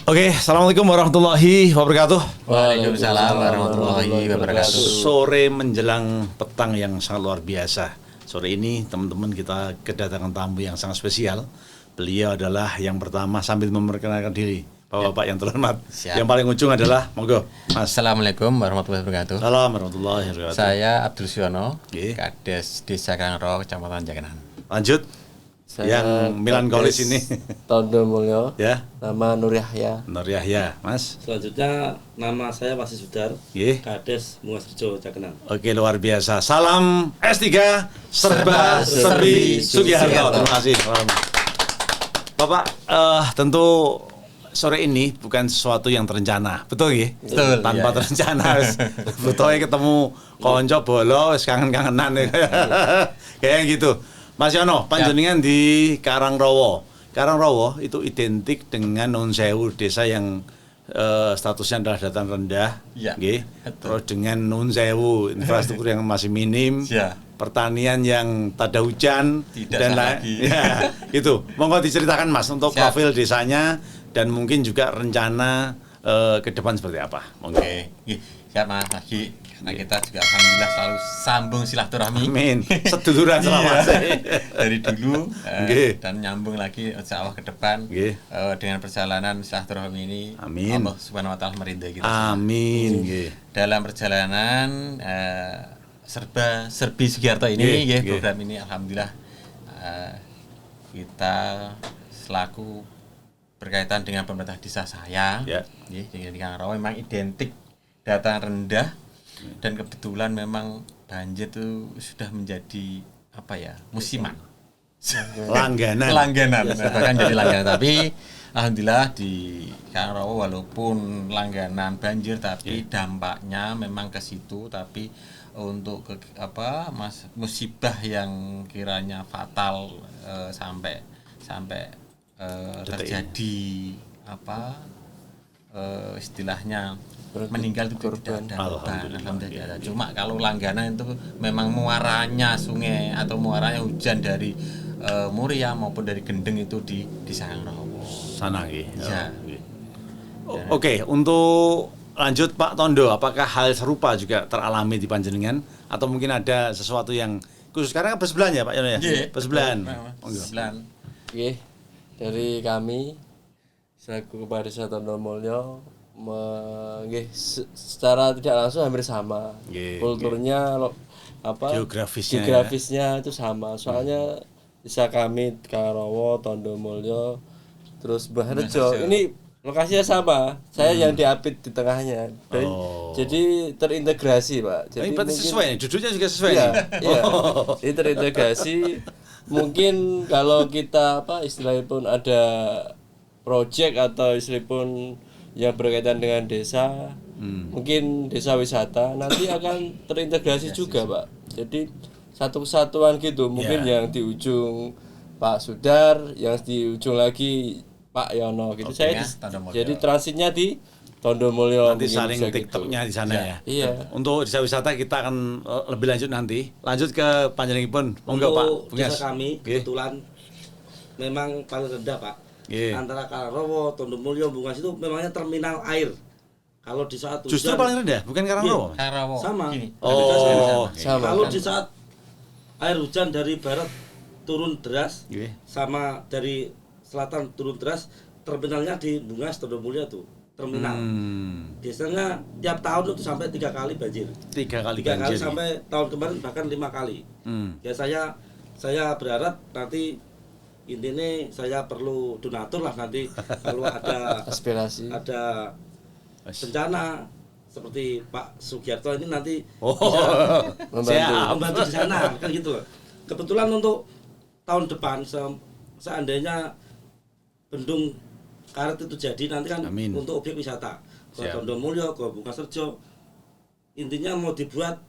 Oke, assalamualaikum warahmatullahi wabarakatuh. Waalaikumsalam warahmatullahi wabarakatuh. Sore menjelang petang yang sangat luar biasa. Sore ini teman-teman kita kedatangan tamu yang sangat spesial. Beliau adalah yang pertama sambil memperkenalkan diri. Bapak-bapak yang terhormat. Siap. Yang paling ujung adalah monggo, Mas. Assalamualaikum warahmatullahi wabarakatuh. Assalamualaikum warahmatullahi wabarakatuh. Saya Abdul Siono, Oke. Kades Desa Karangro, Kecamatan Jakenan. Lanjut. Yang melankolis ini. Tondo Mulyo. Ya, Nama Nur Yahya. Nur Yahya, Mas. Selanjutnya nama saya Wasi Sudar, Nggih. Kades Mungasrejo Jakenan. Oke, luar biasa. Salam S3 Serba Serbi Sugiharto. Terima kasih. Bapak, tentu sore ini bukan sesuatu yang terencana, betul ya? Betul, Tanpa iya. terencana, betul ya, ketemu konco bolo, wis kangen-kangenan ya. Kayak gitu. Mas Yono, panjenengan di Karangrowo. Karangrowo itu identik dengan Nun Sewu, desa yang statusnya adalah dataran rendah, Ya, nggih. betul. Terus dengan Nun Sewu, infrastruktur yang masih minim, Ya. pertanian yang tak ada hujan, Tidak dan sah lain. lagi. Ya, itu. Monggo diceritakan Mas untuk Siap. profil desanya dan mungkin juga rencana ke depan seperti apa. Monggo. Oke, siap Mas Lagi. Karena kita juga alhamdulillah selalu sambung silaturahmi. Amin. Seduluran selama Dari dulu Nggih. dan nyambung lagi insya Allah ke depan Nggih. dengan perjalanan silaturahmi ini. Amin. Allah Subhanahu Wa Taala meridai kita. semua. Amin. Nggih. Dalam perjalanan Serbi Sugiharto ini, Nggih, ya, nggih. program ini alhamdulillah kita selaku berkaitan dengan pemerintah desa saya, Ya. ya, di Karangro memang identik dataran rendah dan kebetulan memang banjir itu sudah menjadi apa ya, musiman. Langganan. Langganan, bahkan jadi langganan. Tapi alhamdulillah di Karangro walaupun langganan banjir tapi dampaknya memang ke situ. Tapi untuk musibah yang kiranya fatal sampai terjadi istilahnya meninggal itu tidak ada korban. Alhamdulillah. Cuma kalau langganan itu memang muaranya sungai atau muaranya hujan dari Muria maupun dari Gendeng itu di Karangro. Sana nggih. Ya. Nggih. Oke, untuk lanjut Pak Tondo, apakah hal serupa juga teralami di panjenengan atau mungkin ada sesuatu yang khusus karena bersebelahan ya Pak Yono ya? Nggih, Bersebelahan. betul. Sebelahan. Oke. Dari kami selaku Kepala Desa Tondo Mulyo secara tidak langsung hampir sama. Nggih, Kulturnya Geografisnya itu sama. Soalnya desa kami Karangro, Tondo Mulyo, terus Mbahrejo. Ini lokasinya sama. Saya yang diapit di tengahnya. Jadi terintegrasi, Pak. Jadi Ini berarti sesuai nih, duduknya juga sesuai Iya, nih. iya. Ini terintegrasi. Mungkin kalau kita istilahnya pun ada project atau istilah pun yang berkaitan dengan desa, mungkin desa wisata nanti akan terintegrasi juga, Pak. Jadi satu kesatuan gitu. Mungkin Ya. yang di ujung Pak Sudar, yang di ujung lagi Pak Yono gitu. Oke, Saya ya, Tondo Mulyo. jadi transitnya di Tondo Mulyo. Nanti mungkin saling bisa gitu. TikToknya di sana ya. Iya. Untuk desa wisata kita akan lebih lanjut nanti. Lanjut ke panjenenganipun. Monggo Pak. Untuk Bungas. desa kami Nggih. kebetulan memang paling rendah Pak. Nggih. Antara Karangro, Tondo Mulyo, Bungas itu memangnya terminal air. Kalau di saat hujan, Justru paling rendah, bukan Karangro. Karangro. Sama. Gini. Oh, Sama. Kalau kan? di saat air hujan dari barat turun deras, Nggih. sama dari selatan turun deras, terminalnya di Bungas Tondo Mulyo tuh terminal. Biasanya tiap tahun itu sampai 3 kali banjir. 3 kali 3 kali banjir. sampai tahun kemarin bahkan 5 kali. Ya saya berharap nanti intinya saya perlu donatur lah nanti kalau ada Aspirasi. ada bencana seperti Pak Sugiharto ini nanti Oh, Membantu. siap. membantu di sana kan gitu loh. Kebetulan untuk tahun depan seandainya bendung karet itu jadi nanti kan Amin. untuk objek wisata ke Siap. Tondo Mulyo, ke Mungasrejo, intinya mau dibuat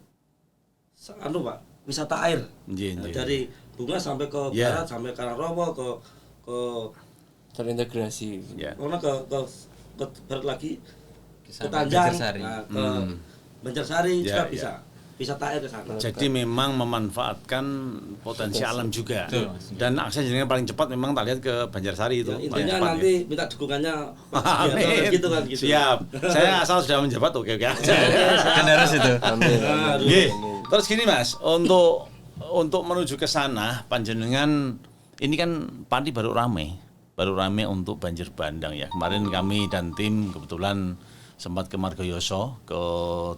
Pak wisata air. Nggih, nggih. Dari Bungas sampai ke Ya. barat sampai Karangro ke Terintegrasi. Ya. mana ke barat lagi ke Sampai Tanjang, Banjarsari. nah, ke Banjarsari Ya, juga ya. bisa. wisata air ke sana. Jadi memang memanfaatkan potensi alam juga. Betul, Mas. Dan akses jaringan paling cepat memang tak lihat ke Banjarsari itu. Ya, paling intinya cepat, nanti ya. minta dukungannya Pak Sugiarto Amin. gitu kan gitu. Siap. Saya asal sudah menjabat oke aja. Kan harus itu. Amin. Nggih. Terus gini Mas, untuk menuju ke sana panjenengan ini kan Pati baru rame untuk banjir bandang ya. Kemarin kami dan tim kebetulan sempat ke Margoyoso, ke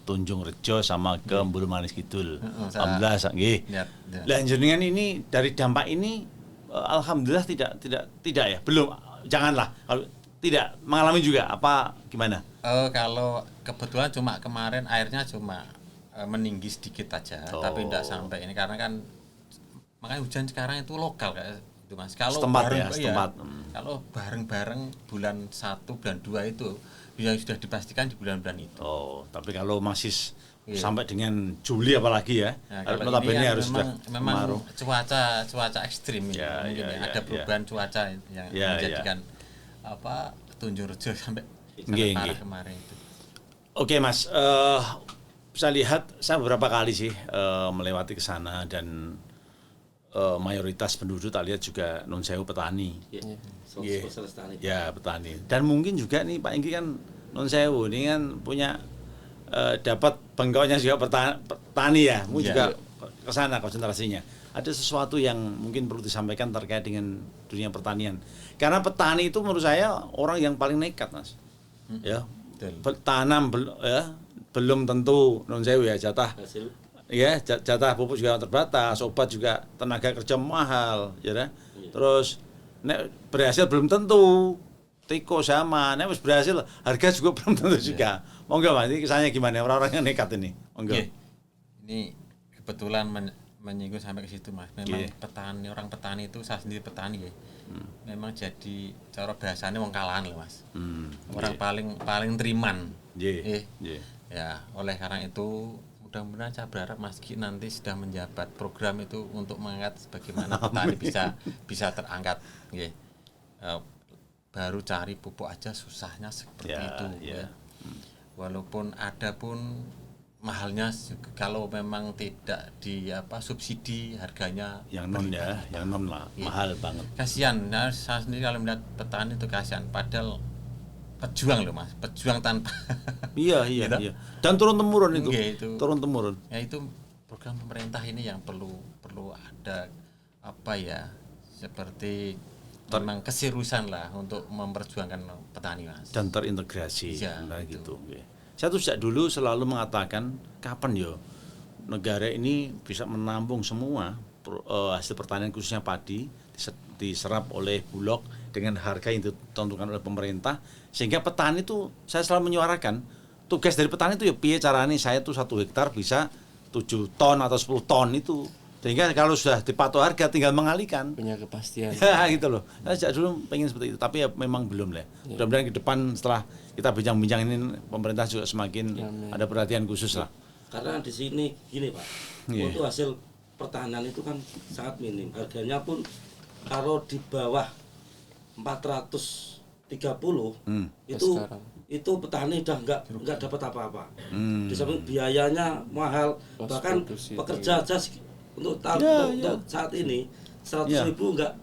Tunjung Rejo sama ke Mbulu Manis Kidul. Alhamdulillah nggih. Lihat, lihat. Lah jenengan ini dari dampak ini alhamdulillah tidak ya. Belum, janganlah kalau tidak mengalami juga apa gimana? Kalau kebetulan cuma kemarin airnya cuma meninggi sedikit aja, tapi tidak sampai ini karena kan makanya hujan sekarang itu lokal kayak itu Mas. Kalau Setempat bareng, ya, setempat. Kalau bareng-bareng bulan 1 bulan 2 itu yang sudah dipastikan di bulan-bulan itu. Oh, tapi kalau masih Iya. sampai dengan Juli apalagi ya, Nah, kalau notabene ini kan harus memang kemarau. cuaca ekstrim ini. Ya, Mungkin ya, ya, ya, ada ya. perubahan cuaca yang Ya, menjadikan apa Tunjung Rejo sampai Nggih, parah nggih. kemarin itu. Oke Mas, saya lihat saya beberapa kali sih melewati ke sana dan mayoritas penduduk tak lihat juga non sewu petani. Ya, Nggih. sosialis tani. Ya petani. Dan mungkin juga nih Pak Inggi kan non sewu ini kan punya dapat bengkoknya juga petani ya, mungkin Ya. juga ke sana konsentrasinya. Ada sesuatu yang mungkin perlu disampaikan terkait dengan dunia pertanian. Karena petani itu menurut saya orang yang paling nekat Mas. Ya, Betul. tanam ya, belum tentu non sewu ya jatah Hasil ya jatah pupuk juga terbatas, obat juga tenaga kerja mahal, ya kan? Terus nek berhasil belum tentu, tiko sama, nek wis berhasil harga juga belum tentu juga. Monggo Mas, ini kesannya gimana orang-orang yang nekat ini? Monggo. Oke. Ini kebetulan menyinggung sampai ke situ Mas. Memang Nggih. petani, orang petani itu saya sendiri petani ya. Memang jadi cara bahasanya wong kalahan loh Mas. Orang paling teriman. Nggih. Nggih. Ya, oleh karena itu mudah-mudahan saya berharap Mas Ki nanti sudah menjabat program itu untuk mengangkat bagaimana petani bisa terangkat. Nggih. Baru cari pupuk aja susahnya seperti Ya, itu. ya. Walaupun ada pun mahalnya kalau memang tidak subsidi harganya Yang non ya, yang non lah, mahal banget. kasihan. Nah, saya sendiri kalau melihat petani itu kasihan padahal pejuang loh Mas, pejuang tanpa Iya, Gitu? iya. Dan turun temurun itu. Nggih, itu. Turun temurun. ya itu program pemerintah ini yang perlu ada seperti memang keseriusan lah untuk memperjuangkan petani Mas. Dan terintegrasi Iya, nah itu. gitu. Saya tuh sejak dulu selalu mengatakan kapan yo negara ini bisa menampung semua hasil pertanian khususnya padi diserap oleh Bulog dengan harga yang ditentukan oleh pemerintah sehingga petani itu saya selalu menyuarakan tugas dari petani itu ya piye caranya saya tuh 1 hektar bisa 7 ton atau 10 ton itu sehingga kalau sudah dipatok harga tinggal mengalihkan. Punya kepastian. Ya gitu loh. Saya sejak dulu pengen seperti itu, tapi ya memang belum lah. Mudah-mudahan ke depan setelah kita bincang-bincang ini pemerintah juga semakin ada perhatian khusus lah. karena di sini gini Pak. Iya. Untuk hasil pertahanan itu kan sangat minim. Harganya pun kalau di bawah 430 itu Sekarang. itu petani udah nggak dapat apa-apa. Di samping biayanya mahal, bahkan produksi pekerja aja untuk untuk saat ini 100.000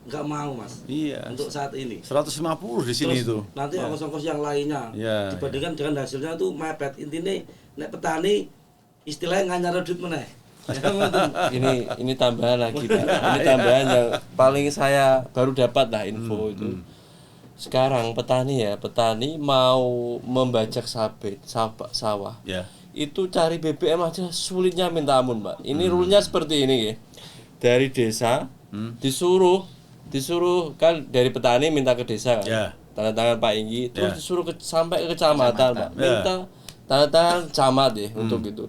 nggak mau Mas. Iya. Untuk saat ini. 150 di sini Terus itu. nanti ongkos-ongkos yang lainnya Ya, dibandingkan dengan hasilnya itu mepet. Intinya nek petani istilahnya nggak nyari duit meneh. Ya, ngoten. Ini tambahan lagi Pak. Ini tambahan yang paling saya baru dapat lah info itu. Sekarang petani mau membajak sawah. Ya. Itu cari BBM aja sulitnya minta ampun, Pak. Ini rule-nya seperti ini ya. Dari desa disuruh kan dari petani minta ke desa kan. Ya. Tanda tangan Pak Inggi, terus Ya. disuruh sampai ke kecamatan, Pak. Minta tanda tangan camat ya untuk itu.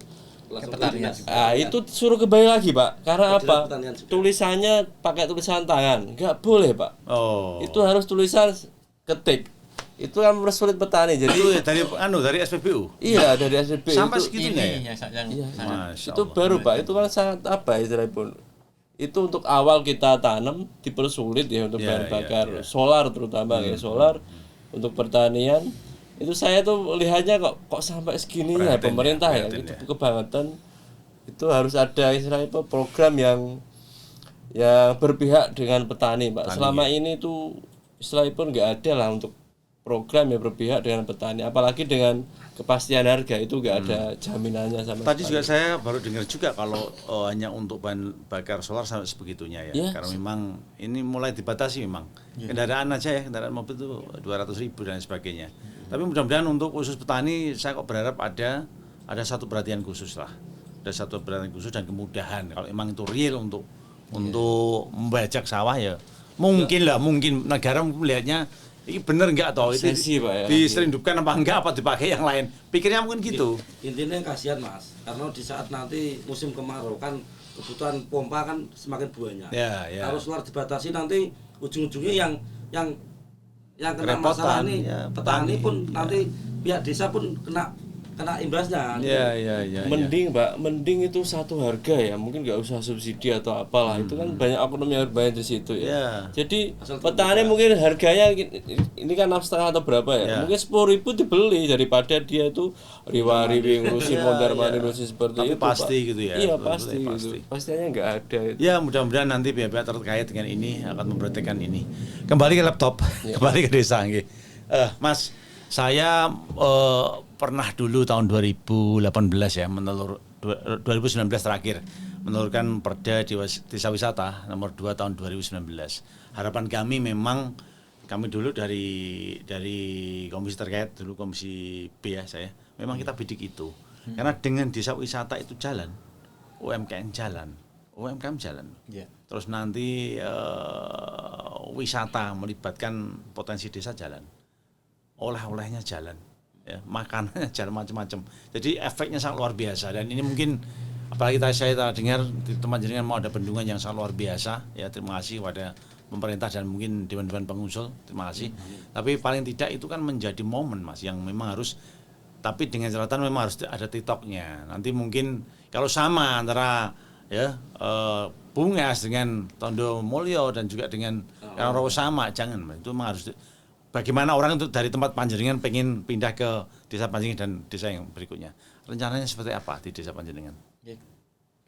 Langsung Pertanian. ke dinas. Ah, itu suruh kembali lagi, Pak. Karena Ke dinas apa? pertanian juga. Tulisannya pakai tulisan tangan. Nggak boleh, Pak. Oh. Itu harus tulisan ketik. Itu kan mempersulit petani. Jadi Itu dari SPBU. iya dari SPB Sampai itu segitunya ya. Ini yang sangat Masya itu Allah. baru Pak, itu kan sangat apa istilahnya pun. Itu untuk awal kita tanam dipersulit ya untuk bahan bakar solar terutama ya solar untuk pertanian. Itu saya tuh lihatnya kok sampai segini ya pemerintah ya, itu kebangetan. itu harus ada istilahnya program yang berpihak dengan petani, Pak. Selama ini tuh istilahnya pun nggak ada lah untuk program yang berpihak dengan petani, apalagi dengan kepastian harga itu nggak ada jaminannya sama Tadi sekali. juga saya baru dengar juga kalau hanya untuk bahan bakar solar sampai sebegitunya ya. Ya. Karena memang ini mulai dibatasi memang. Kendaraan aja ya, kendaraan mobil itu 200.000 dan sebagainya. Tapi mudah-mudahan untuk khusus petani saya kok berharap ada satu perhatian khusus lah. Ada satu perhatian khusus dan kemudahan. Kalau memang itu real untuk membajak sawah ya. Mungkin negara melihatnya ini bener nggak toh itu Sesi, Pak, ya. diselindupkan apa enggak apa dipakai yang lain. Pikirnya mungkin gitu. Intinya kasihan Mas, karena di saat nanti musim kemarau kan kebutuhan pompa kan semakin banyak. Ya. Kalau solar dibatasi nanti ujung-ujungnya yang kena Kerepotan, masalah ini ya, petani petani, pun ya. nanti pihak desa pun kena imbasnya. Iya. Mending Pak, mending itu satu harga ya, mungkin nggak usah subsidi atau apalah, itu kan banyak oknum yang bermain di situ ya. Iya. Jadi Asal petani mungkin harganya ini kan 6,5 atau berapa ya, Iya. mungkin 10.000 dibeli daripada dia itu riwa-riwi ngurusin Iya, mondar-mandir iya. ngurusin seperti Tapi itu. pasti Pak. gitu ya, Iya betul-betul pasti ya, gitu. pasti. Pastinya nggak ada. Itu. Ya mudah-mudahan nanti pihak-pihak terkait dengan ini akan memperhatikan ini. Kembali ke laptop, kembali ke desa. Mas, saya pernah dulu tahun 2018 ya, 2019 terakhir menelurkan Perda Desa Wisata nomor 2 tahun 2019. Harapan kami memang kami dulu dari komisi terkait dulu komisi B ya saya, memang kita bidik itu. Karena dengan desa wisata itu jalan, UMKM jalan. Ya. Terus nanti wisata melibatkan potensi desa jalan, oleh-olehnya jalan, ya, makanannya jalan macam-macam. Jadi efeknya sangat luar biasa dan ini mungkin apalagi saya dengar di tempat jenengan mau ada bendungan yang sangat luar biasa. Ya terima kasih kepada pemerintah dan mungkin dewan-dewan pengusul, terima kasih. Tapi paling tidak itu kan menjadi momen Mas yang memang harus, tapi dengan catatan memang harus ada TikToknya. Nanti mungkin kalau sama antara ya Bungas dengan Tondo Mulyo dan juga dengan Karang Rowo sama, jangan itu memang harus. Bagaimana orang itu dari tempat Panjenengan pengen pindah ke desa Panjenengan dan desa yang berikutnya, rencananya seperti apa di desa Panjenengan? Ya,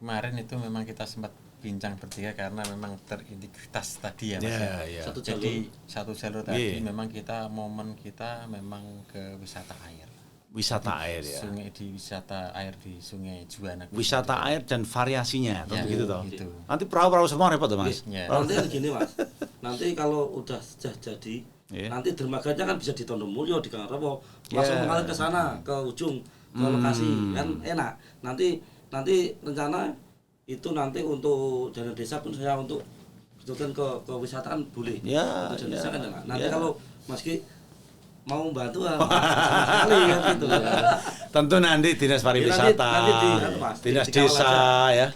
kemarin itu memang kita sempat bincang bertiga karena memang terintegritas tadi ya Mas. Ya. Satu Jadi satu jalur tadi Iya. memang momen kita memang ke wisata air. Wisata air ya. Wisata air di Sungai Juwana. Wisata air dan variasinya, Ya, begitu toh. gitu. Nanti perahu semua repot toh Mas. Ya. Nanti kan gini Mas, nanti kalau udah jadi, Iya. nanti dermaganya kan bisa di Tondomuyo, di Kangrawo, langsung Iya. mengalir ke sana, ke ujung, ke lokasi, kan enak. Nanti rencana itu nanti untuk dana desa pun saya untuk betulkan ke wisata kan boleh. Ya, Untuk dana desa ya, kan enak. Nanti ya. kalau Mas Ki mau membantu sama sekali kan gitu. Tentu nanti dinas pariwisata, nanti Mas, dinas dikawal desa ya,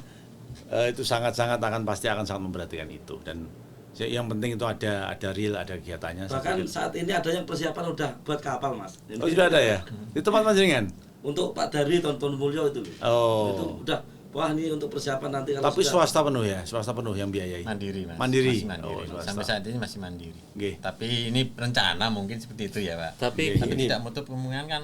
itu sangat-sangat pasti akan sangat memperhatikan itu dan yang penting itu ada real, ada kegiatannya. Bahkan saat ini ada yang persiapan udah buat kapal Mas. Oh sudah ada ya di tempat Panjenengan. Untuk Pak Dari Tonton Mulyo itu. Oh. Itu udah wah ini untuk persiapan nanti kalau Tapi sudah- swasta penuh ya, swasta penuh yang biayai. Mandiri Mas. Mandiri. Masih mandiri. Oh, swasta. Sampai saat ini masih mandiri. Nggih. Tapi ini rencana mungkin seperti itu ya Pak. Tapi Tapi gini, tidak menutup kemungkinan kan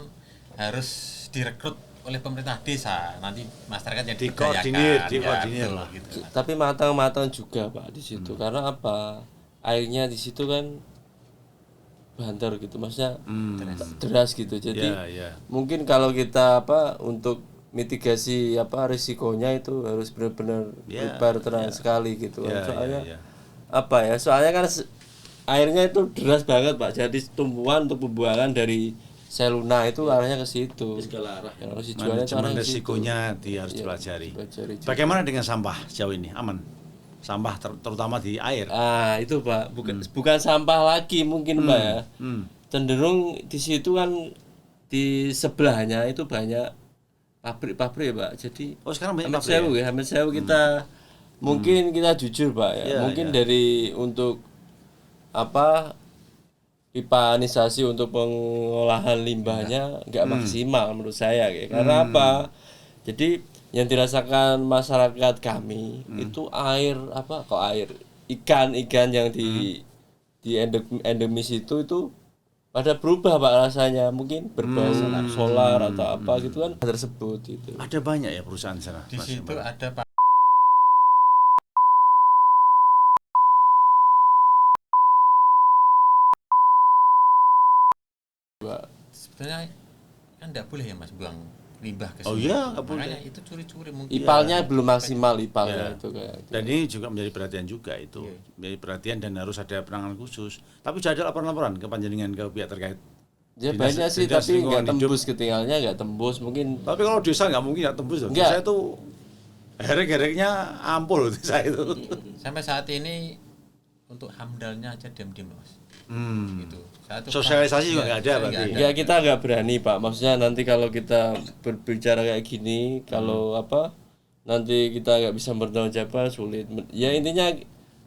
harus direkrut oleh pemerintah desa. Nanti masyarakat yang Dikoordinir lah. Gitu. tapi matang-matang juga Pak di situ. Karena apa? Airnya di situ kan banter gitu, maksudnya deras gitu. Jadi Ya. mungkin kalau kita untuk mitigasi risikonya itu harus benar-benar Ya, lebar terang sekali gitu. Ya, Soalnya ya. soalnya kan airnya itu deras banget Pak. Jadi tumbuhan untuk pembuangan dari Seluna itu arahnya ke situ. segala arah. Yang harus dijualnya itu Manajemen arahnya ke situ. risikonya harus dipelajari. Dipelajari juga. Bagaimana dengan sampah sejauh ini? Aman? Sampah terutama di air. Ah, itu Pak, bukan sampah lagi mungkin Pak ya. Cenderung di situ kan di sebelahnya itu banyak pabrik-pabrik Pak. Jadi Oh sekarang banyak Hampir pabrik ya? Hampir Sewu kita mungkin kita jujur Pak ya. Iya, Mungkin iya. dari untuk pipanisasi untuk pengolahan limbahnya nggak maksimal menurut saya kayak. Karena apa? Jadi yang dirasakan masyarakat kami itu air ikan yang di endemis itu pada berubah Pak rasanya, mungkin berbau solar atau apa gitu kan tersebut itu. Ada banyak ya perusahaan sana. Di Mas situ Iqbal? ada Pak. Sebenarnya kan tidak boleh ya Mas buang limbah ke Oh sini. iya, nggak boleh. Makanya itu curi-curi mungkin. Ipalnya belum maksimal Ya. ipalnya itu kayak. Dan ini juga menjadi perhatian juga itu, menjadi perhatian dan harus ada penanganan khusus. Tapi sudah ada laporan-laporan ke panjenengan ke pihak terkait. Ya Dinas- banyak sih Dinas tapi nggak Lingkungan Hidup. tembus ketinggalnya nggak tembus mungkin. Tapi kalau desa nggak mungkin nggak tembus loh. Nggak. Desa itu herek-hereknya ampul loh desa itu. Sampai saat ini untuk hamdalnya aja diam-diam Mas. Gitu. Sosialisasi juga nggak ada berarti. Ya kita nggak berani Pak. Maksudnya nanti kalau kita berbicara kayak gini, kalau apa nanti kita nggak bisa bertanggung jawab sulit. Ya intinya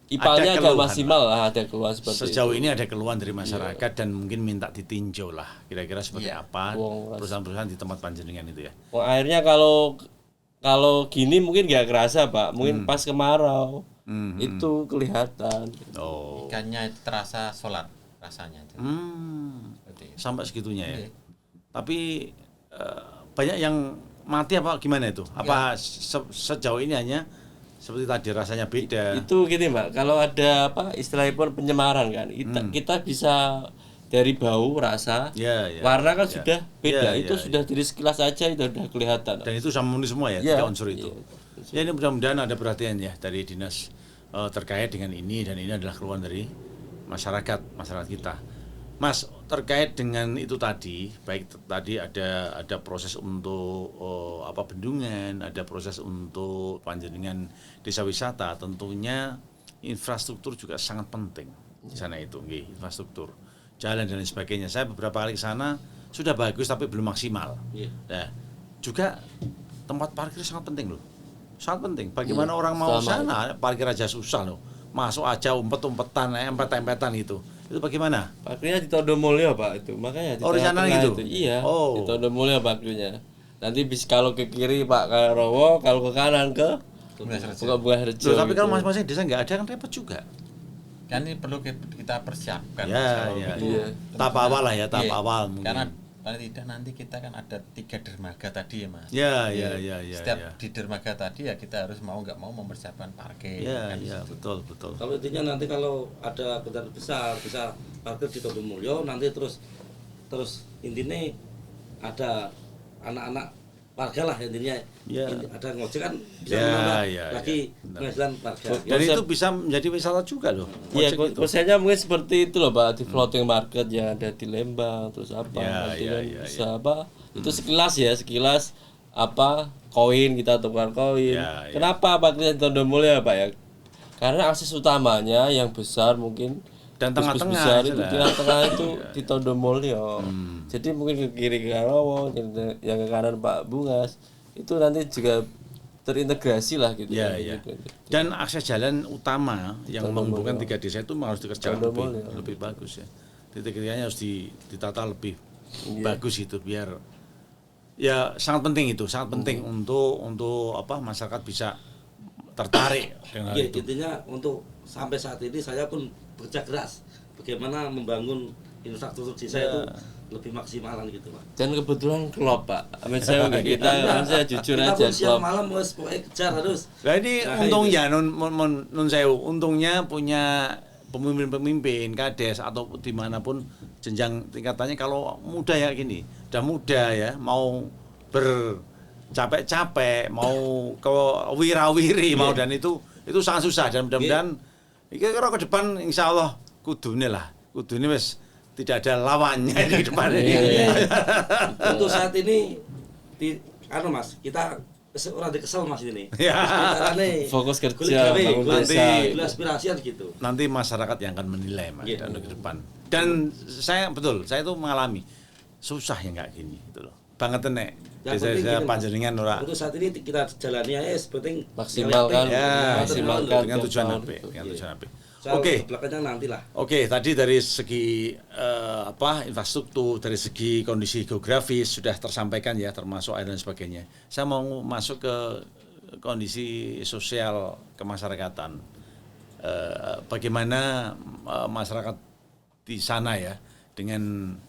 ipalnya Ada agak keluhan, maksimal lah, ada keluhan seperti Sejauh itu. ini ada keluhan dari masyarakat dan mungkin minta ditinjau lah kira-kira seperti Iya. apa Wong, perusahaan-perusahaan di tempat panjenengan itu ya. Oh, airnya kalau gini mungkin nggak kerasa Pak. Mungkin pas kemarau itu kelihatan. Oh. Ikannya itu terasa solar rasanya itu. Seperti itu. Sampai segitunya ya. Iya. Tapi banyak yang mati apa gimana itu? Apa sejauh ini hanya seperti tadi rasanya beda? Itu gini Mbak, kalau ada apa istilahnya pun penyemaran kan, kita bisa dari bau, rasa, Ya, ya, warna kan ya. sudah beda. Ya, Itu ya, sudah dari sekilas saja itu sudah kelihatan. Dan itu sama semua ya, Iya, tiga unsur itu. Ya ini mudah-mudahan ada perhatian ya dari dinas terkait dengan ini, dan ini adalah keluhan dari masyarakat kita. Mas, terkait dengan itu tadi, baik tadi ada proses untuk bendungan, ada proses untuk panjenengan desa wisata, tentunya infrastruktur juga sangat penting di sana itu, nggih, infrastruktur, jalan dan lain sebagainya. Saya beberapa kali ke sana sudah bagus tapi belum maksimal. Iya. Nah, juga tempat parkir sangat penting loh, sangat penting. Bagaimana orang mau sama sana parkir aja susah loh, masuk aja umpet-umpetan, empet-empetan itu bagaimana? Parkirnya di Todomulyo Pak itu, makanya di Oh, di sana tengah-tengah gitu? itu. Iya, Oh. di Todomulyo parkirnya. Nanti bis kalau ke kiri Pak ke Rowo, kalau ke kanan ke Bunga Rejo. Loh, tapi kalau gitu. masing-masing desa nggak ada kan repot juga. Kan ini perlu kita persiapkan. Ya, Kalau ya, itu ya. Tahap awal lah ya, tahap Iya. awal mungkin. Karena paling tidak nanti kita kan ada 3 dermaga tadi ya Mas. Ya, Iya. ya, ya, ya. Setiap ya. di dermaga tadi ya kita harus mau nggak mau mempersiapkan parkir. Ya, kan ya, gitu. betul. Kalau intinya nanti kalau ada kendaraan besar bisa parkir di Todomulyo, nanti terus intinya ada anak-anak warga lah intinya. Ya. Ada ngojek kan bisa Ya, menambah ya, lagi ya, benar. penghasilan warga. Dan itu bisa menjadi wisata juga loh. Iya, Ojek itu. konsepnya mungkin seperti itu loh Pak, di floating market yang ada di Lembang, terus apa, Ya, nanti ya, kan ya, bisa apa, itu sekilas apa, koin, kita tukar koin. Ya, ya. Kenapa parkirnya di Todomulyo Pak ya? Karena akses utamanya yang besar mungkin Dan bus-bus tengah-tengah besar itu itu lah. tengah-tengah itu di Todomulyo. Jadi mungkin ke kiri ke Karowo, yang ke kanan Pak Bungas, itu nanti juga terintegrasi lah gitu. Ya, ya. Gitu. Dan akses jalan utama yang menghubungkan 3 desa itu harus dikerjakan Todomulyo. lebih bagus ya. Titik-titiknya harus ditata lebih Iya. bagus itu biar ya sangat penting itu, sangat penting untuk apa masyarakat bisa tertarik dengan hal Iya, itu. intinya untuk sampai saat ini saya pun bekerja keras bagaimana membangun infrastruktur desa itu lebih maksimalan gitu Pak. Dan kebetulan klop Pak. Amin saya kita, saya jujur Kita aja pun siang klop. malam wes pokoknya kejar harus. Nah ini Nah, untungnya nun sewu, untungnya punya pemimpin-pemimpin kades atau dimanapun jenjang tingkatannya, kalau muda ya gini, udah muda ya, mau bercapek-capek, mau ke wirawiri, mau dan itu sangat susah, dan mudah-mudahan kira-kira ke depan insya Allah kudune wes tidak ada lawannya di depan ini. Untuk saat ini Mas, kita orang kesel Mas ini. Ya. Carane Fokus kerja, golek gawe, bangun golek desa. golek aspirasian gitu. Nanti masyarakat yang akan menilai Mas Iya. dan ke depan. Dan saya itu mengalami susah yang kayak gini gitu loh. Banget nek. Yang Desa penting gini, Mas. panjenengan ora. Untuk saat ini kita jalani aja penting Maksimalkan, Ya, maksimalkan dengan tiap tujuan tahun apa? itu. Dengan tujuan apa? Oke. Oke. Belakangnya nanti lah. Oke, tadi dari segi infrastruktur, dari segi kondisi geografis sudah tersampaikan ya, termasuk air dan sebagainya. Saya mau masuk ke kondisi sosial kemasyarakatan. Bagaimana masyarakat di sana ya, dengan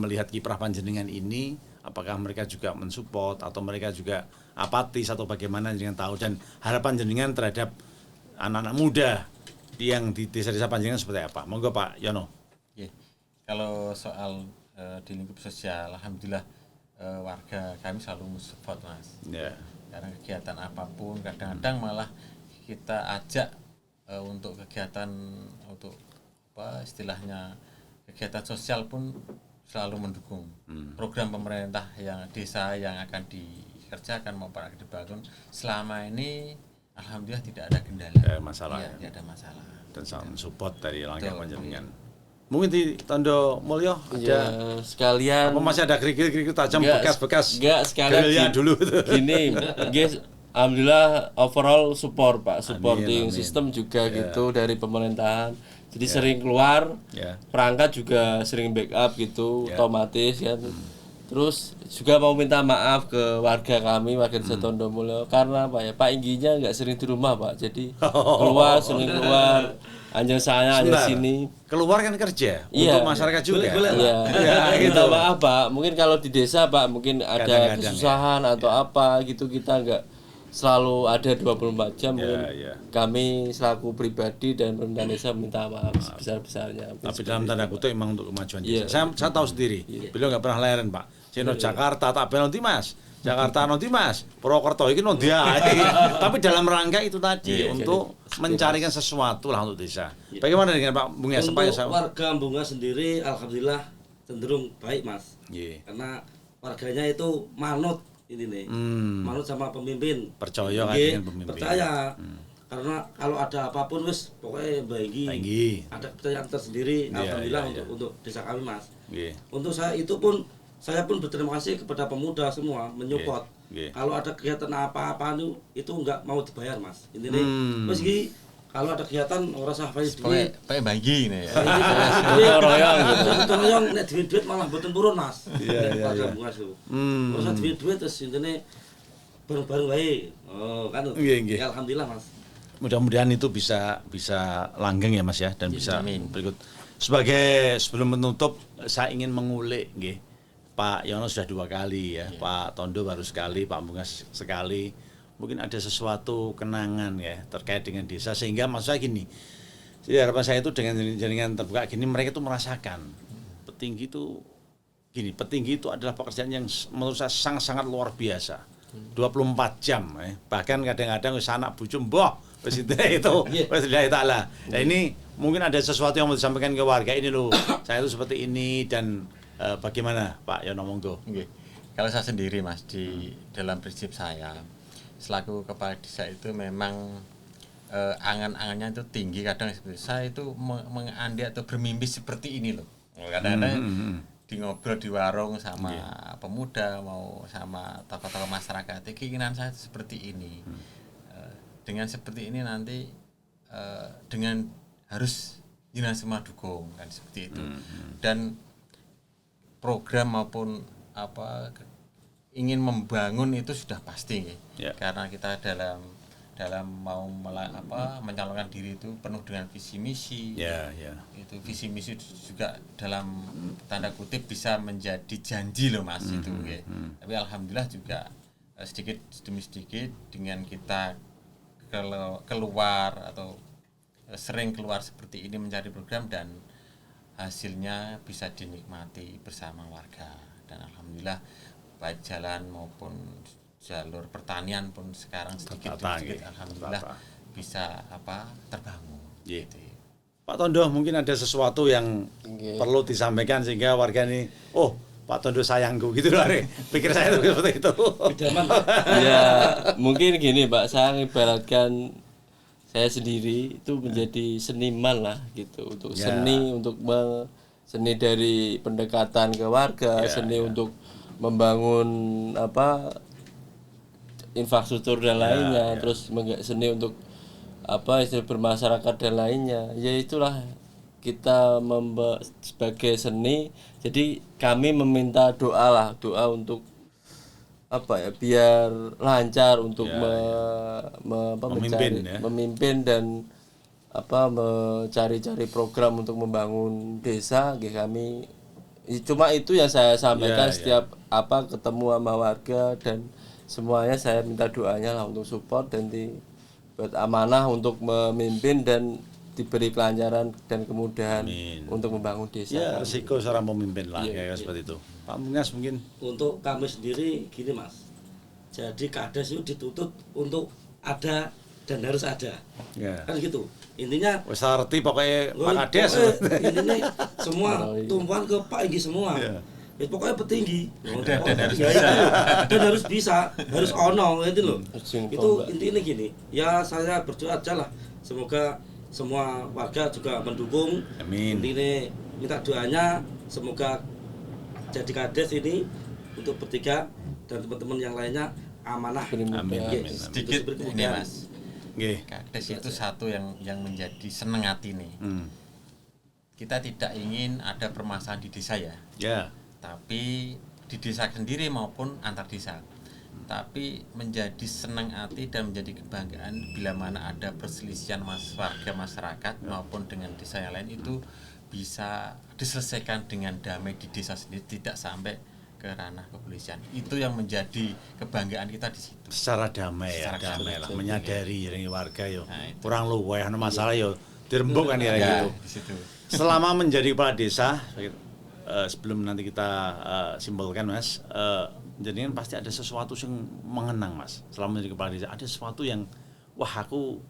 melihat kiprah panjenengan ini, apakah mereka juga mensupport atau mereka juga apatis atau bagaimana dengan tahu, dan harapan jenengan terhadap anak-anak muda yang di desa-desa panjenengan seperti apa? Monggo Pak Yono. Oke. Kalau soal di lingkup sosial, alhamdulillah warga kami selalu support Mas. Ya. Karena kegiatan apapun, kadang-kadang malah kita ajak untuk kegiatan untuk apa istilahnya kegiatan sosial pun selalu mendukung program pemerintah yang desa yang akan dikerjakan maupun akan dibangun selama ini alhamdulillah tidak ada kendala. Masalah. Ya, tidak ada masalah. Dan sangat support dari langkah Betul. panjenengan. Mungkin di Tondo Mulyo ada Ya, sekalian apa masih ada kerikil-kerikil tajam Enggak, bekas-bekas enggak, sekalian gerilya dulu itu. gini guys, alhamdulillah overall support Pak, supporting Amin. sistem juga gitu dari pemerintahan. Jadi sering keluar, Ya. perangkat juga sering backup gitu, Ya. otomatis kan. Terus juga mau minta maaf ke warga kami, warga desa Tondo Mulyo, karena apa ya, Pak Ingginya nggak sering di rumah Pak, jadi keluar sering keluar, anjing saya anjing Sebentar. sini. Keluar kan kerja Iya. untuk masyarakat juga. Boleh, Iya, Ya, minta gitu. maaf Pak. Mungkin kalau di desa Pak, mungkin ada Kadang-kadang, kesusahan atau apa gitu, kita nggak selalu ada 24 jam. Mungkin ya. kami selaku pribadi dan pemerintah desa minta maaf sebesar-besarnya. Tapi dalam tanda kutip memang untuk kemajuan Iya. desa. Saya tahu sendiri. Beliau nggak pernah leren Pak. Sino Jakarta tak bel nanti Mas. Jakarta nanti Mas. Purwokerto iki nanti Tapi dalam rangka itu tadi untuk mencarikan sesuatu lah untuk desa. Bagaimana dengan Pak Bunga Untuk supaya saya? warga Bunga sendiri alhamdulillah cenderung baik Mas. Iya. Karena warganya itu manut ini nih. Manut sama pemimpin. Percaya kan Nggih, dengan pemimpin. Percaya. Karena kalau ada apapun wis pokoknya bagi Tinggi. ada kepercayaan tersendiri Iya, alhamdulillah iya, untuk desa kami Mas. Nggih. Untuk saya pun berterima kasih kepada pemuda semua menyupport. Nggih. Kalau ada kegiatan apa-apa itu enggak mau dibayar Mas. Intinya wis iki kalau ada kegiatan ora usah bayar duit. Pakai bagi ini ya. Gotong royong gitu. Gotong royong nek duit malah mboten purun Mas. Iya, Warga Bunga itu. Ora usah duit terus intine bareng-bareng wae. Oh, kan. Nggih, nggih. Ya, alhamdulillah Mas. Mudah-mudahan itu bisa langgeng ya Mas ya, dan bisa berikut. Sebelum menutup, saya ingin mengulik nggih. Pak Yono sudah 2 kali ya, Pak Tondo baru sekali, Pak Bunga sekali. Mungkin ada sesuatu kenangan ya terkait dengan desa, sehingga maksud saya gini. Jadi harapan saya itu dengan jaringan terbuka gini, mereka tuh merasakan petinggi itu adalah pekerjaan yang menurut saya sangat-sangat luar biasa. 24 jam bahkan kadang-kadang wis anak bojo mbah wis itu wis lillahi taala. Nah ini mungkin ada sesuatu yang mau disampaikan ke warga ini loh. Saya itu seperti ini dan bagaimana Pak Yono monggo. Oke. Kalau saya sendiri Mas di dalam prinsip saya selaku kepala desa itu memang angan-angannya itu tinggi, kadang seperti saya itu mengandai atau bermimpi seperti ini loh. Kadang-kadang di ngobrol di warung sama pemuda mau sama tokoh-tokoh masyarakat, keinginan saya seperti ini. Dengan seperti ini nanti dengan harus jenengan semua dukung kan seperti itu. Dan program maupun ingin membangun itu sudah pasti karena kita dalam mau mencalonkan diri itu penuh dengan visi misi. Itu visi misi juga dalam tanda kutip bisa menjadi janji loh Mas itu. Tapi alhamdulillah juga sedikit demi sedikit dengan kita keluar atau sering keluar seperti ini mencari program dan hasilnya bisa dinikmati bersama warga, dan alhamdulillah baik jalan maupun jalur pertanian pun sekarang sedikit demi sedikit alhamdulillah bisa terbangun. Gitu. Pak Tondo mungkin ada sesuatu yang perlu disampaikan sehingga warga ini Pak Tondo sayangku gitu loh. Pikir saya itu seperti itu. Ya mungkin gini Pak, saya ibaratkan saya sendiri itu menjadi seniman lah gitu, untuk seni, untuk seni dari pendekatan ke warga, seni untuk membangun infrastruktur dan lainnya, terus seni untuk istilah bermasyarakat dan lainnya. Ya itulah kita sebagai seni, jadi kami meminta doa untuk biar lancar untuk memimpin dan mencari-cari program untuk membangun desa. Kami Cuma itu yang saya sampaikan Ya, setiap ketemu sama warga, dan semuanya saya minta doanya lah untuk support dan buat amanah untuk memimpin dan diberi kelancaran dan kemudahan untuk membangun desa. Ya, resiko seorang pemimpin lah kayak seperti itu. Pak Mungas mungkin Untuk kami sendiri gini Mas. Jadi Kades itu dituntut untuk ada dan harus ada. ya. Kan gitu. Intinya Wes arti pokoknya Pak Kades. intinya semua tumpuan ke Pak Egi semua. Iya. Ya, pokoknya petinggi. Dan harus Ya, bisa. itu. Dan harus bisa, harus ono itu loh. Izin Itu tombak. intinya gini. Ya saya berdoa aja lah. Semoga semua warga juga mendukung. Amin. Intinya minta doanya semoga jadi Kades ini untuk bertiga dan teman-teman yang lainnya amanah. Amin. Ya, Amin. Sedikit untuk ini kemudian. Mas. Nggih. Kades itu satu yang menjadi seneng hati nih. Kita tidak ingin ada permasalahan di desa ya. Ya. Tapi di desa sendiri maupun antar desa. Tapi menjadi senang hati dan menjadi kebanggaan bila mana ada perselisihan warga masyarakat maupun dengan desa yang lain itu bisa diselesaikan dengan damai di desa sendiri, tidak sampai ke ranah kepolisian. Itu yang menjadi kebanggaan kita di situ. Secara damai ya, Secara damai lah, menyadari ini warga yo. Nah, itu. Kurang luweh ana masalah yo dirembuk kan ya Ya, gitu. di situ. Selama menjadi kepala desa, sebelum nanti kita simpulkan Mas, jadi kan pasti ada sesuatu yang mengenang Mas. Selama menjadi kepala desa ada sesuatu yang wah aku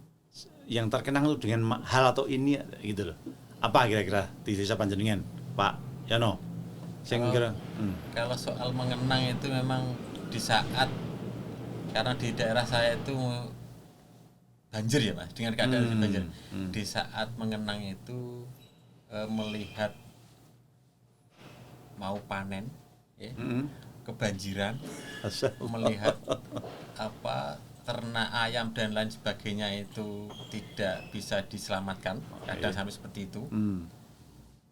yang terkenang itu dengan hal atau ini gitu loh. Apa kira-kira di desa Panjenengan, Pak Yano? Sing kira Kalau soal mengenang itu memang di saat, karena di daerah saya itu banjir ya Mas, dengan keadaan banjir. Di saat mengenang itu melihat mau panen ya, kebanjiran, melihat ternak ayam dan lain sebagainya itu tidak bisa diselamatkan, kadang sampai seperti itu.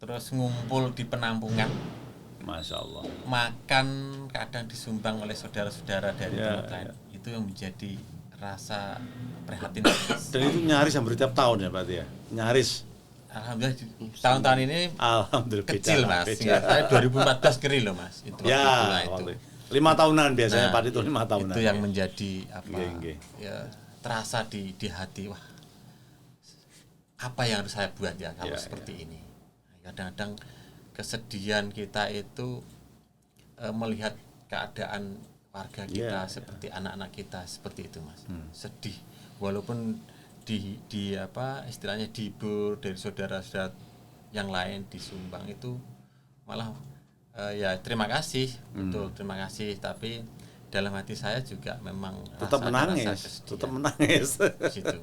Terus ngumpul di penampungan, Masya Allah. makan kadang disumbang oleh saudara-saudara dari Ya, tempat lain. Itu yang menjadi rasa prihatin. Dan itu nyaris hampir tiap tahun ya Pak ya? Nyaris. Alhamdulillah tahun-tahun ini Alhamdulillah kecil beda, Mas. beda. Ingat saya 2014 ngeri loh Mas. Itu Ya, waktu itu. waktu 5 tahunan biasanya Nah, Pak itu 5 tahunan. Itu yang menjadi Nggih. ya terasa di hati, wah. Apa yang harus saya buat ya kalau Ya, seperti ini. Kadang-kadang kesedihan kita itu melihat keadaan warga kita seperti anak-anak kita seperti itu Mas. Sedih walaupun di istilahnya dihibur dari saudara-saudara yang lain disumbang itu malah ya terima kasih, betul terima kasih, tapi dalam hati saya juga memang tetap menangis, tetap menangis. Situ.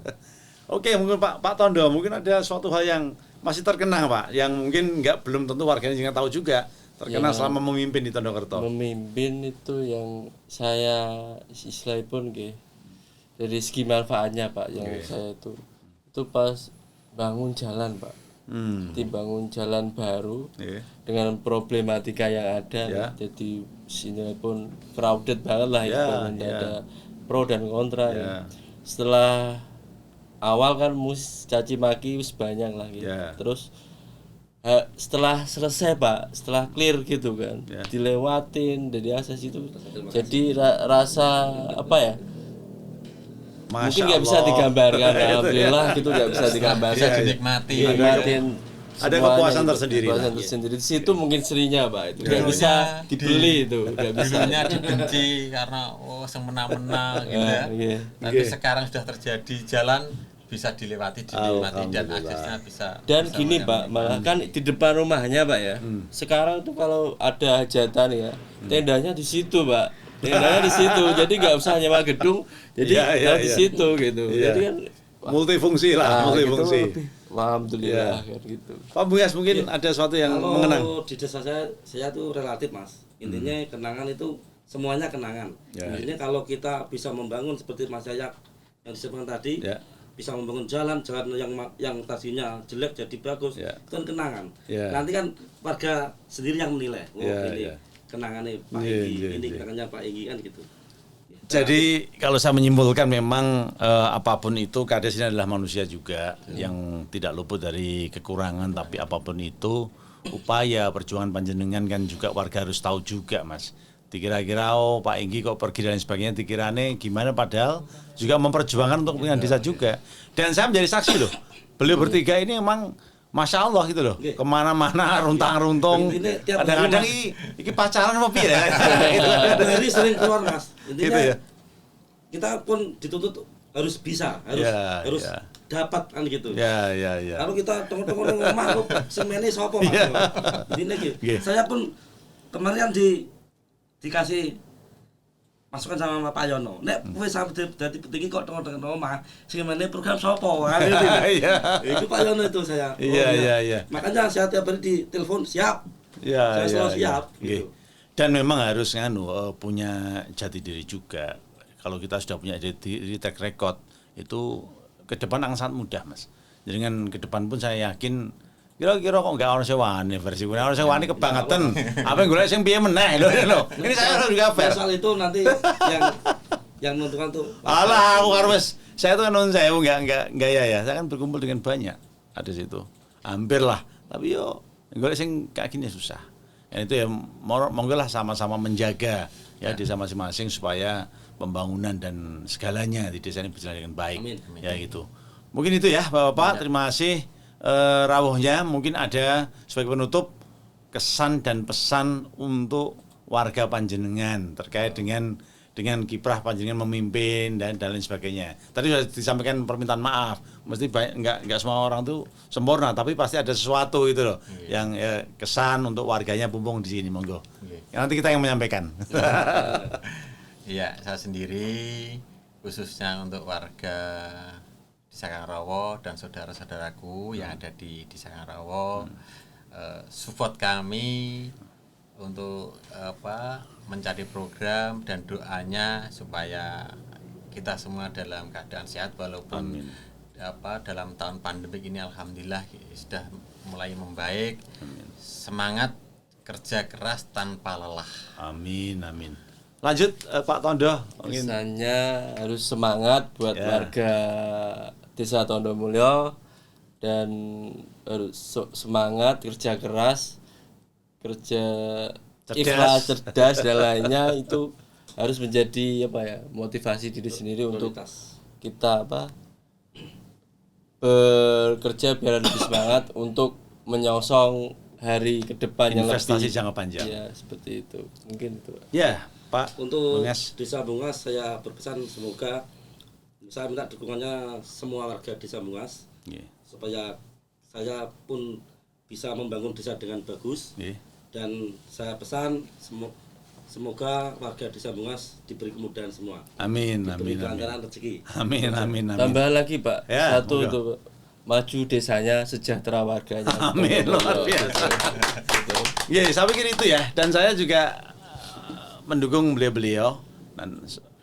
Oke, mungkin Pak Tondo, mungkin ada suatu hal yang masih terkenang Pak, yang mungkin belum tentu warganya juga tahu juga terkenang selama memimpin di Tondokerto. Memimpin itu yang saya istilahnya pun dari segi manfaatnya Pak, yang saya itu pas bangun jalan Pak. Dibangun jalan baru dengan problematika yang ada, jadi sini pun crowded banget lah itu, ada pro dan kontra. Setelah awal kan caci maki banyak lah gitu. Terus setelah selesai Pak, setelah clear gitu kan, dilewatin dari asas itu, jadi rasa apa ya? Mungkin nggak bisa digambarkan, alhamdulillah gitu nggak bisa digambarkan. Bisa dinikmati. Nikmatin ada kepuasan tersendiri. Kepuasan tersendiri. Di situ mungkin serinya Pak, itu nggak bisa dibeli itu, nggak bisa. Dulunya dibenci karena semena-mena gitu ya. Tapi sekarang sudah terjadi, jalan bisa dilewati, dinikmati dan aksesnya bisa. Dan gini Pak, malah kan di depan rumahnya Pak ya. Sekarang tuh kalau ada hajatan ya, tendanya di situ Pak. Tendanya di situ, jadi nggak usah nyewa gedung, jadi di situ gitu. Jadi kan multifungsi lah, multifungsi. Gitu, alhamdulillah kan gitu. Pak Bungas mungkin ada sesuatu yang mengenang. Kalau di desa saya tuh relatif Mas. Intinya kenangan itu semuanya kenangan. Intinya kalau kita bisa membangun seperti Mas Yayak yang disebutkan tadi, bisa membangun jalan yang tadinya jelek jadi bagus, itu kan kenangan. Nanti kan warga sendiri yang menilai. Ini kenangannya Pak Egi, ini kenangannya Pak Egi kan gitu. Jadi kalau saya menyimpulkan memang apapun itu Kades ini adalah manusia juga yang tidak luput dari kekurangan, tapi apapun itu upaya perjuangan panjenengan kan juga warga harus tahu juga Mas. Dikira-kira Pak Inggi kok pergi dan sebagainya, dikirane gimana, padahal juga memperjuangkan untuk kepentingan desa juga. Dan saya menjadi saksi loh, beliau bertiga ini emang Masya Allah gitu loh, kemana-mana runtang-runtung, kadang-kadang ini pacaran apa piye ya? Jadi sering keluar Mas. Intinya Gitu ya. kita pun dituntut harus bisa, harus dapat kan gitu. Ya. Kalau kita tengok-tengok ngomong kok semene sapa Mas. Intinya gitu. Saya pun kemarin dikasih masukan sama Pak Yono. Nek wis sampe dadi petinggi kok tengok-tengok omah, sing meneh program sapa? Iya. Itu Pak Yono itu saya. Iya. Makanya saya tiap hari ditelepon siap. Saya selalu siap gitu. Dan memang harus punya jati diri juga. Kalau kita sudah punya jati diri, track record itu ke depan akan sangat mudah Mas. Jadi kan ke depan pun saya yakin kira-kira kok enggak orang sewani versi gue, orang sewani kebangetan. Apa yang gue sing piye meneh lho. Ini saya juga fair. Soal itu nanti yang menentukan tuh. Alah, aku harus saya tuh kan saya enggak ya. Saya kan berkumpul dengan banyak ada situ. Hampir lah. Tapi yo golek sing kayak gini susah. Ya itu ya monggo lah sama-sama menjaga ya desa masing-masing supaya pembangunan dan segalanya di desa ini berjalan dengan baik. Amin. Ya gitu. Mungkin itu ya Bapak-bapak, terima kasih. Rawuhnya mungkin ada sebagai penutup kesan dan pesan untuk warga Panjenengan terkait dengan kiprah Panjenengan memimpin dan lain sebagainya. Tadi sudah disampaikan permintaan maaf, mesti enggak semua orang tuh sempurna, tapi pasti ada sesuatu itu loh yang kesan untuk warganya Pumpung di sini, monggo. Nanti kita yang menyampaikan. Iya, saya sendiri khususnya untuk warga Desa Kangrawa dan saudara-saudaraku yang ada di Desa Kangrawa, support kami untuk mencari program dan doanya supaya kita semua dalam keadaan sehat walaupun dalam tahun pandemi ini alhamdulillah sudah mulai membaik. Amin. Semangat kerja keras tanpa lelah. Amin. Lanjut Pak Tondo. Kesannya harus semangat buat warga Desa Tondo Mulyo dan harus semangat kerja keras, kerja ikhlas, cerdas dan lainnya itu harus menjadi motivasi diri sendiri untuk kita bekerja biar lebih semangat untuk menyongsong hari ke depan yang lebih investasi jangka panjang. Ya, seperti itu. Mungkin itu. Ya, Pak. Untuk Desa Bungas saya berpesan semoga saya minta dukungannya semua warga Desa Bungas supaya saya pun bisa membangun desa dengan bagus. Dan saya pesan semoga warga Desa Bungas diberi kemudahan semua. Amin. Diberi kelancaran rezeki. Amin. Tambah lagi Pak, satu monggo. itu maju desanya, sejahtera warganya. Amin, luar biasa. Saya pikir itu ya, dan saya juga mendukung beliau dan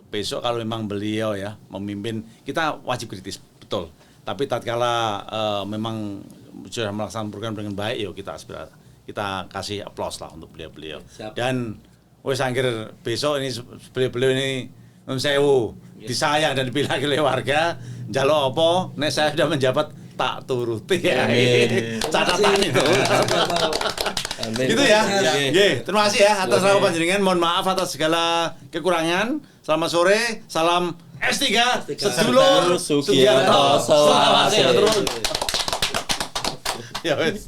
besok kalau memang beliau ya memimpin, kita wajib kritis, betul. Tapi tatkala memang sudah melaksanakan program dengan baik, yuk kita kasih aplaus lah untuk beliau. Dan wes angker besok ini beliau ini sewu disayang dan dipilih oleh warga. Njaluk apa? Nek saya sudah menjabat tak turuti ya. Catatan itu. Gitu ya. Terima kasih ya atas rawuh panjenengan. Mohon maaf atas segala kekurangan. Selamat sore. Salam S3 sedulur Sugiarto. Selamat terus. Ya wes.